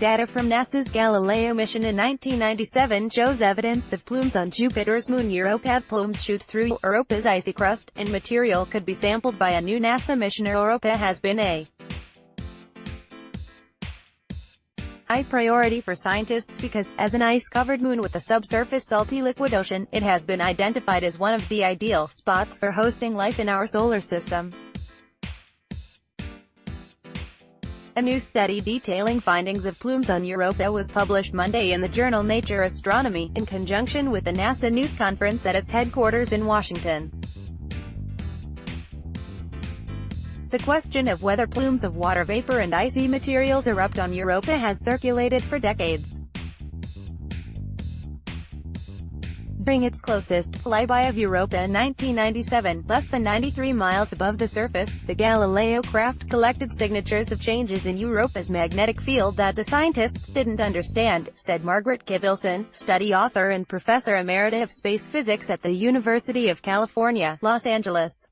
Data from NASA's Galileo mission in 1997 shows evidence of plumes on Jupiter's moon EuropaThe. Plumes shoot through Europa's icy crust, and material could be sampled by a new NASA mission. Europa has been a high priority for scientists because, as an ice-covered moon with a subsurface salty liquid ocean, it has been identified as one of the ideal spots for hosting life in our solar system. A new study detailing findings of plumes on Europa was published Monday in the journal Nature Astronomy, in conjunction with the NASA news conference at its headquarters in Washington. The question of whether plumes of water vapor and icy materials erupt on Europa has circulated for decades. During its closest flyby of Europa in 1997, less than 93 miles above the surface, the Galileo craft collected signatures of changes in Europa's magnetic field that the scientists didn't understand, said Margaret Kivilson, study author and professor emerita of space physics at the University of California, Los Angeles.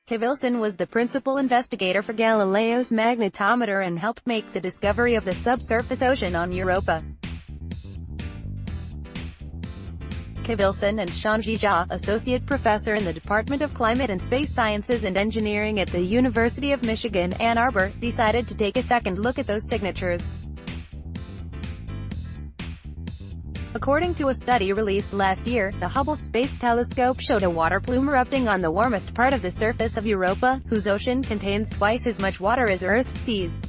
Kivilson was the principal investigator for Galileo's magnetometer and helped make the discovery of the subsurface ocean on Europa. Kivilson and Shanji Jha, associate professor in the Department of Climate and Space Sciences and Engineering at the University of Michigan, Ann Arbor, decided to take a second look at those signatures. According to a study released last year, the Hubble Space Telescope showed a water plume erupting on the warmest part of the surface of Europa, whose ocean contains twice as much water as Earth's seas.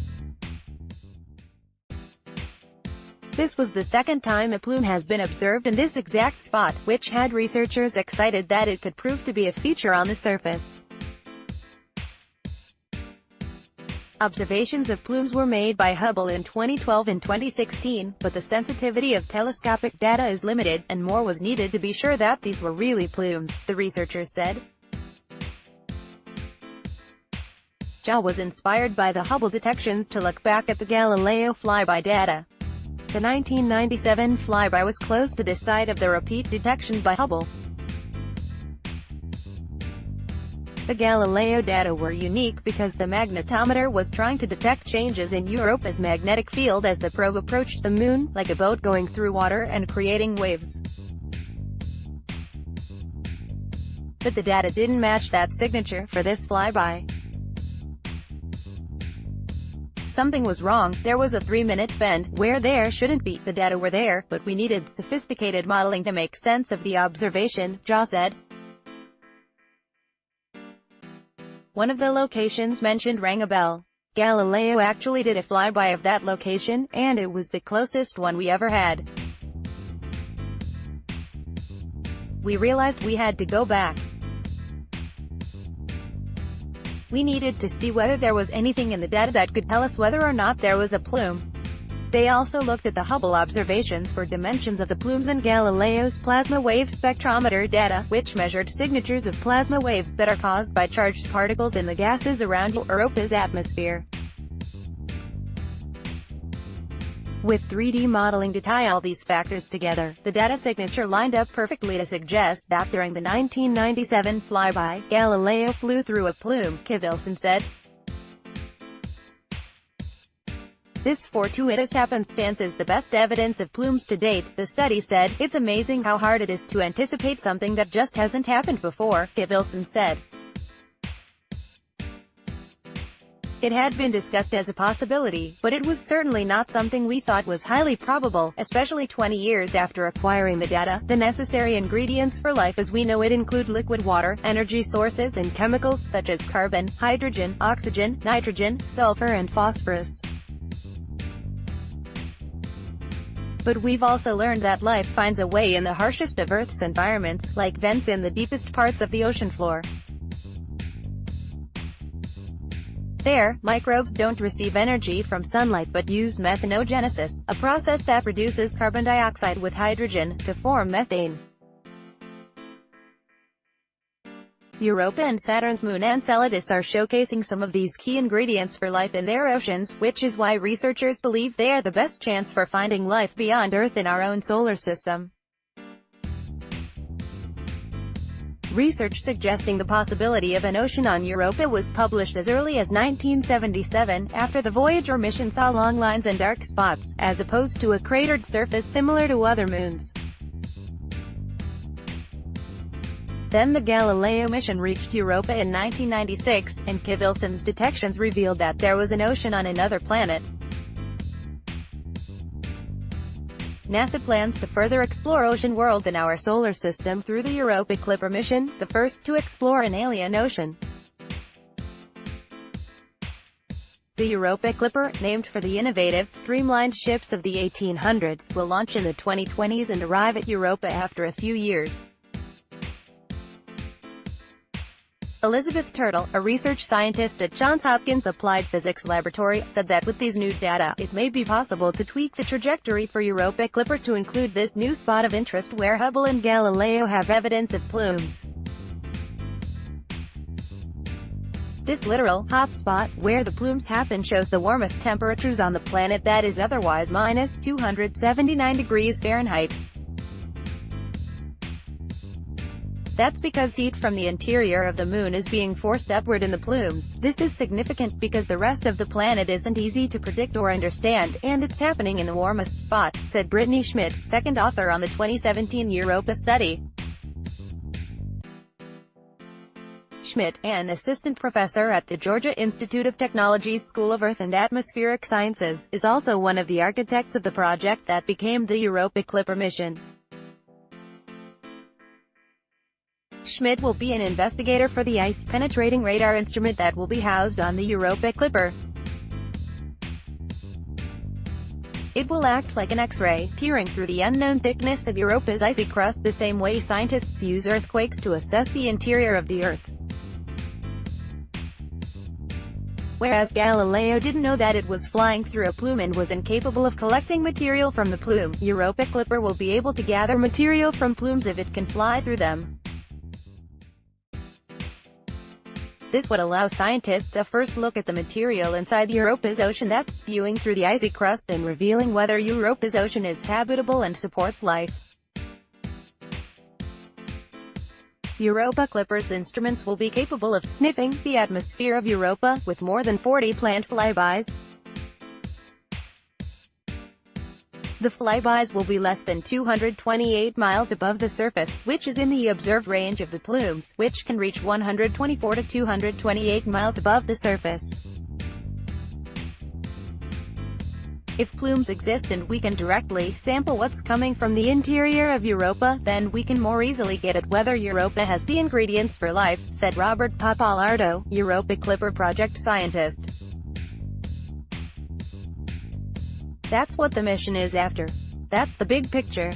This was the second time a plume has been observed in this exact spot, which had researchers excited that it could prove to be a feature on the surface. Observations of plumes were made by Hubble in 2012 and 2016, but the sensitivity of telescopic data is limited, and more was needed to be sure that these were really plumes, the researchers said. Jha was inspired by the Hubble detections to look back at the Galileo flyby data. The 1997 flyby was close to this side of the repeat detection by Hubble. The Galileo data were unique because the magnetometer was trying to detect changes in Europa's magnetic field as the probe approached the moon, like a boat going through water and creating waves. But the data didn't match that signature for this flyby. Something was wrong. There was a 3-minute bend, where there shouldn't be. The data were there, but we needed sophisticated modeling to make sense of the observation, Jha said. One of the locations mentioned rang a bell. Galileo actually did a flyby of that location, and it was the closest one we ever had. We realized we had to go back. We needed to see whether there was anything in the data that could tell us whether or not there was a plume. They also looked at the Hubble observations for dimensions of the plumes and Galileo's plasma wave spectrometer data, which measured signatures of plasma waves that are caused by charged particles in the gases around Europa's atmosphere. With 3D modeling to tie all these factors together, the data signature lined up perfectly to suggest that during the 1997 flyby, Galileo flew through a plume, Kivilson said. This fortuitous happenstance is the best evidence of plumes to date, the study said. It's amazing how hard it is to anticipate something that just hasn't happened before, Kivilson said. It had been discussed as a possibility, but it was certainly not something we thought was highly probable, especially 20 years after acquiring the data. The necessary ingredients for life as we know it include liquid water, energy sources and chemicals such as carbon, hydrogen, oxygen, nitrogen, sulfur and phosphorus. But we've also learned that life finds a way in the harshest of Earth's environments, like vents in the deepest parts of the ocean floor. There, microbes don't receive energy from sunlight but use methanogenesis, a process that produces carbon dioxide with hydrogen, to form methane. Europa and Saturn's moon Enceladus are showcasing some of these key ingredients for life in their oceans, which is why researchers believe they are the best chance for finding life beyond Earth in our own solar system. Research suggesting the possibility of an ocean on Europa was published as early as 1977, after the Voyager mission saw long lines and dark spots, as opposed to a cratered surface similar to other moons. Then the Galileo mission reached Europa in 1996, and Wilson's detections revealed that there was an ocean on another planet. NASA plans to further explore ocean worlds in our solar system through the EuropaThe mission, the first to explore an alien ocean. The EuropaThe, named for the innovative, streamlined ships of the 1800s, will launch in the 2020s and arrive at Europa after a few years. Elizabeth Turtle, a research scientist at Johns Hopkins Applied Physics Laboratory, said that with these new data, it may be possible to tweak the trajectory for EuropaThe to include this new spot of interest where Hubble and Galileo have evidence of plumes. This literal hot spot, where the plumes happen, shows the warmest temperatures on the planet that is otherwise minus 279 degrees Fahrenheit. That's because heat from the interior of the moon is being forced upward in the plumes. This is significant because the rest of the planet isn't easy to predict or understand, and it's happening in the warmest spot, said Brittany Schmidt, second author on the 2017 Europa study. Schmidt, an assistant professor at the Georgia Institute of Technology's School of Earth and Atmospheric Sciences, is also one of the architects of the project that became the EuropaThe mission. Schmidt will be an investigator for the ice-penetrating radar instrument that will be housed on the EuropaThe. It will act like an X-ray, peering through the unknown thickness of Europa's icy crust the same way scientists use earthquakes to assess the interior of the Earth. Whereas Galileo didn't know that it was flying through a plume and was incapable of collecting material from the plume, EuropaThe will be able to gather material from plumes if it can fly through them. This would allow scientists a first look at the material inside Europa's ocean that's spewing through the icy crust and revealing whether Europa's ocean is habitable and supports life. EuropaThe's instruments will be capable of sniffing the atmosphere of Europa, with more than 40 planned flybys. The flybys will be less than 228 miles above the surface, which is in the observed range of the plumes, which can reach 124 to 228 miles above the surface. If plumes exist and we can directly sample what's coming from the interior of Europa, then we can more easily get at whether Europa has the ingredients for life, said Robert Pappalardo, EuropaThe project scientist. That's what the mission is after. That's the big picture.